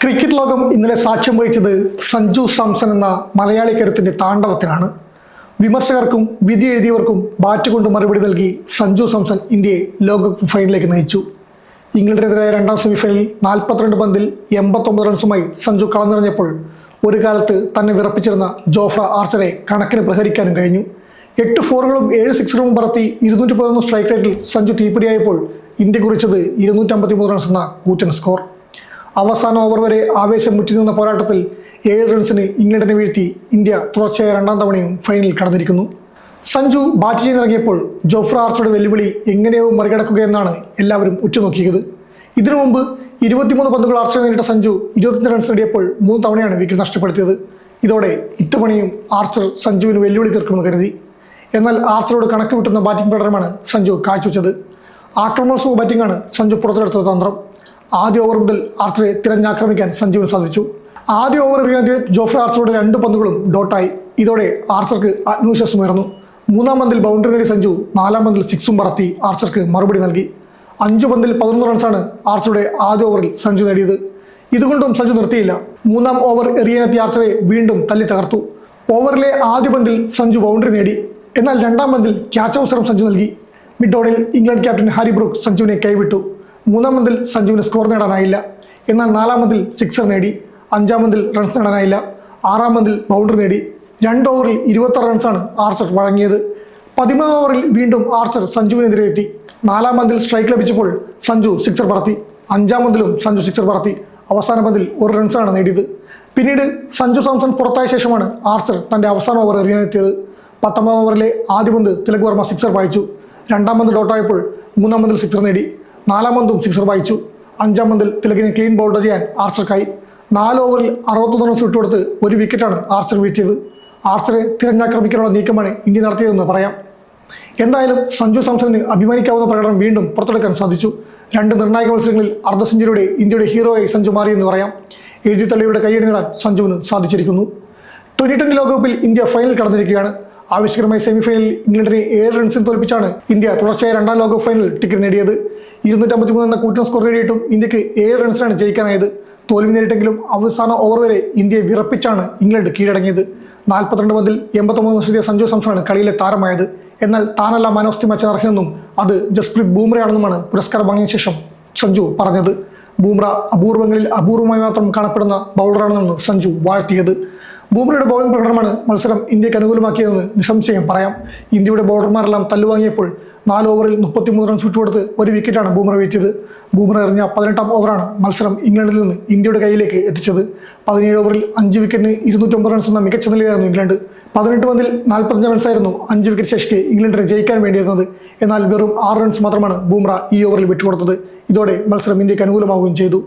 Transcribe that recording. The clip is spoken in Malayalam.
ക്രിക്കറ്റ് ലോകം ഇന്നലെ സാക്ഷ്യം വഹിച്ചത് സഞ്ജു സാംസൺ എന്ന മലയാളി കരുത്തിന്റെ താണ്ഡവത്തിനാണ്. വിമർശകർക്കും വിധി എഴുതിയവർക്കും ബാറ്റ് കൊണ്ട് മറുപടി നൽകി സഞ്ജു സാംസൺ ഇന്ത്യയെ ലോകകപ്പ് ഫൈനലിലേക്ക് നയിച്ചു. ഇംഗ്ലണ്ടിനെതിരായ രണ്ടാം സെമിഫൈനലിൽ 42 പന്തിൽ 89 റൺസുമായി സഞ്ജു കളനിറഞ്ഞപ്പോൾ ഒരു കാലത്ത് തന്നെ വിറപ്പിച്ചിരുന്ന ജോഫ്ര ആർച്ചറെ കണക്കിന് പ്രഹരിക്കാനും കഴിഞ്ഞു. 8 ഫോറുകളും 7 സിക്സറും പറത്തി 211 സ്ട്രൈക്ക് റേറ്റിൽ സഞ്ജു തീപ്പൊരിയായപ്പോൾ ഇന്ത്യ കുറിച്ചത് 253 റൺസ് എന്ന കൂറ്റൻ സ്കോർ. അവസാന ഓവർ വരെ ആവേശം മുറ്റിനിന്ന പോരാട്ടത്തിൽ 7 റൺസിന് ഇംഗ്ലണ്ടിനെ വീഴ്ത്തി ഇന്ത്യ തുടർച്ചയായ രണ്ടാം തവണയും ഫൈനലിൽ കടന്നിരിക്കുന്നു. സഞ്ജു ബാറ്റ് ചെയ്യാനിറങ്ങിയപ്പോൾ ജോഫ്ര ആർച്ചറുടെ വെല്ലുവിളി എങ്ങനെയോ മറികടക്കുകയെന്നാണ് എല്ലാവരും ഉറ്റുനോക്കിയത്. ഇതിനു മുമ്പ് 23 പന്തുകൾ ആർച്ചർ നേരിട്ട സഞ്ജു 25 റൺസ് നേടിയപ്പോൾ 3 തവണയാണ് വിക്കറ്റ് നഷ്ടപ്പെടുത്തിയത്. ഇതോടെ ഇത്തവണയും ആർച്ചർ സഞ്ജുവിന് വെല്ലുവിളി തീർക്കുമെന്ന് കരുതി. എന്നാൽ ആർച്ചറോട് കണക്ക് വിട്ടുന്ന ബാറ്റിംഗ് പ്രകടനമാണ് സഞ്ജു കാഴ്ചവെച്ചത്. ആക്രമണോത്സവ ബാറ്റിംഗാണ് സഞ്ജു പുറത്തെടുത്ത തന്ത്രം. ആദ്യ ഓവർ മുതൽ ആർച്ചറെ തിരഞ്ഞാക്രമിക്കാൻ സഞ്ജുവിന് സാധിച്ചു. ആദ്യ ഓവർ എറിയാതെ ജോഫ്ര ആർച്ചറുടെ 2 പന്തുകളും ഡോട്ടായി. ഇതോടെ ആർച്ചർക്ക് ആത്മവിശ്വാസമുയർന്നു. 3-ാം പന്തിൽ ബൗണ്ടറി നേടി സഞ്ജു 4-ാം പന്തിൽ സിക്സും പറത്തി ആർച്ചർക്ക് മറുപടി നൽകി. 5 പന്തിൽ 11 റൺസാണ് ആർച്ചറുടെ ആദ്യ ഓവറിൽ സഞ്ജു നേടിയത്. ഇതുകൊണ്ടും സഞ്ജു നിർത്തിയില്ല. 3-ാം ഓവർ എറിയാനെത്തിയ ആർച്ചറെ വീണ്ടും തല്ലി തകർത്തു. ഓവറിലെ ആദ്യ പന്തിൽ സഞ്ജു ബൗണ്ടറി നേടി. എന്നാൽ 2-ാം പന്തിൽ ക്യാച്ച് അവസരം സഞ്ജു നൽകി. മിഡ് ഓവറിൽ ഇംഗ്ലണ്ട് ക്യാപ്റ്റൻ ഹാരി ബ്രൂക്ക് സഞ്ജുവിനെ കൈവിട്ടു. 3-ാം പന്തിൽ സഞ്ജുവിന് സ്കോർ നേടാനായില്ല. എന്നാൽ 4-ാം പന്തിൽ സിക്സർ നേടി. 5-ാം പന്തിൽ റൺസ് നേടാനായില്ല. 6-ാം പന്തിൽ ബൗണ്ടറി നേടി. 2 ഓവറിൽ 26 റൺസാണ് ആർച്ചർ വഴങ്ങിയത്. 13-ാം ഓവറിൽ വീണ്ടും ആർച്ചർ സഞ്ജുവിനെതിരെ എത്തി. 4-ാം പന്തിൽ സ്ട്രൈക്ക് ലഭിച്ചപ്പോൾ സഞ്ജു സിക്സർ പറത്തി. 5-ാം പന്തിലും സഞ്ജു സിക്സർ പറത്തി. അവസാന പന്തിൽ 1 റൺസാണ് നേടിയത്. പിന്നീട് സഞ്ജു സാംസൺ പുറത്തായ ശേഷമാണ് ആർച്ചർ തൻ്റെ അവസാന ഓവർ എറിയാനെത്തിയത്. 19-ാം ഓവറിലെ ആദ്യ പന്ത് തിലക് വർമ്മ സിക്സർ വായിച്ചു. 2-ാം പന്ത് ഡോട്ടായപ്പോൾ 3-ാം പന്തിൽ സിക്സർ നേടി. 4-ാം പന്തും സിക്സർ വായിച്ചു. 5-ാം പന്തിൽ തിലകിനെ ക്ലീൻ ബൗൾഡ് ചെയ്യാൻ ആർച്ചർക്കായി. 4 ഓവറിൽ 61 റൺസ് വിട്ടുകൊടുത്ത് 1 വിക്കറ്റാണ് ആർച്ചർ വീഴ്ത്തിയത്. ആർച്ചറെ തിരഞ്ഞാക്രമിക്കാനുള്ള നീക്കമാണ് ഇന്ത്യ നടത്തിയതെന്ന് പറയാം. എന്തായാലും സഞ്ജു സാംസണിന് അഭിമാനിക്കാവുന്ന പ്രകടനം വീണ്ടും പുറത്തെടുക്കാൻ സാധിച്ചു. 2 നിർണായക മത്സരങ്ങളിൽ അർദ്ധ സെഞ്ചുറിയുടെ ഇന്ത്യയുടെ ഹീറോയായി സഞ്ജു മാറിയെന്ന് പറയാം. എഴുതിത്തള്ളിയുടെ കൈയടി നേടാൻ സഞ്ജുവിന് സാധിച്ചിരിക്കുന്നു. 2020 ലോകകപ്പിൽ ഇന്ത്യ ഫൈനൽ കടന്നിരിക്കുകയാണ്. ആവശ്യകരമായ സെമിഫൈനലിൽ ഇംഗ്ലണ്ടിനെ 7 റൺസിന് തോൽപ്പിച്ചാണ് ഇന്ത്യ തുടർച്ചയായ രണ്ടാം ലോകകപ്പ് ഫൈനൽ ടിക്കറ്റ് നേടിയത്. 253 എന്ന കൂറ്റൻ സ്കോർ നേടിയിട്ടും ഇന്ത്യക്ക് 7 റൺസിനാണ് ജയിക്കാനായത്. തോൽവി നേരിട്ടെങ്കിലും അവസാന ഓവർ വരെ ഇന്ത്യയെ വിറപ്പിച്ചാണ് ഇംഗ്ലണ്ട് കീഴടങ്ങിയത്. 42 പന്തിൽ 89 റൺസ് സഞ്ജു സാംസണാണ് കളിയിലെ താരമായത്. എന്നാൽ താനല്ല മാൻ ഓഫ് ദി മാച്ചിന് അർഹനെന്നും അത് ജസ്പ്രീത് ബൂംറയാണെന്നുമാണ് പുരസ്കാരം വാങ്ങിയ ശേഷം സഞ്ജു പറഞ്ഞത്. ബൂംറ അപൂർവങ്ങളിൽ അപൂർവമായി മാത്രം കാണപ്പെടുന്ന ബൗളറാണെന്നാണ് സഞ്ജു വാഴ്ത്തിയത്. ബൂംറയുടെ ബൗളിംഗ് പ്രകടനമാണ് മത്സരം ഇന്ത്യക്ക് അനുകൂലമാക്കിയതെന്ന് നിസ്സംശയം പറയാം. ഇന്ത്യയുടെ ബൗളർമാരെല്ലാം തല്ലുവാങ്ങിയപ്പോൾ 4 ഓവറിൽ 33 റൺസ് വിട്ടുകൊടുത്ത് 1 വിക്കറ്റാണ് ബൂംറ വീഴ്ത്തിയത്. ബൂംറ എറിഞ്ഞ 18-ാം ഓവറാണ് മത്സരം ഇംഗ്ലണ്ടിൽ നിന്ന് ഇന്ത്യയുടെ കയ്യിലേക്ക് എത്തിച്ചത്. 17 ഓവറിൽ 5 വിക്കറ്റിന് 209 റൺസ് എന്ന മികച്ച നിലയായിരുന്നു ഇംഗ്ലണ്ട്. 18 പന്തിൽ 45 റൺസായിരുന്നു 5 വിക്കറ്റ് ശേഷിക്ക് ഇംഗ്ലണ്ടിനെ ജയിക്കാൻ വേണ്ടിയിരുന്നത്. എന്നാൽ വെറും 6 റൺസ് മാത്രമാണ് ബൂംറ ഈ ഓവറിൽ വിട്ടുകൊടുത്തത്. ഇതോടെ മത്സരം ഇന്ത്യക്ക് അനുകൂലമാവുകയും ചെയ്തു.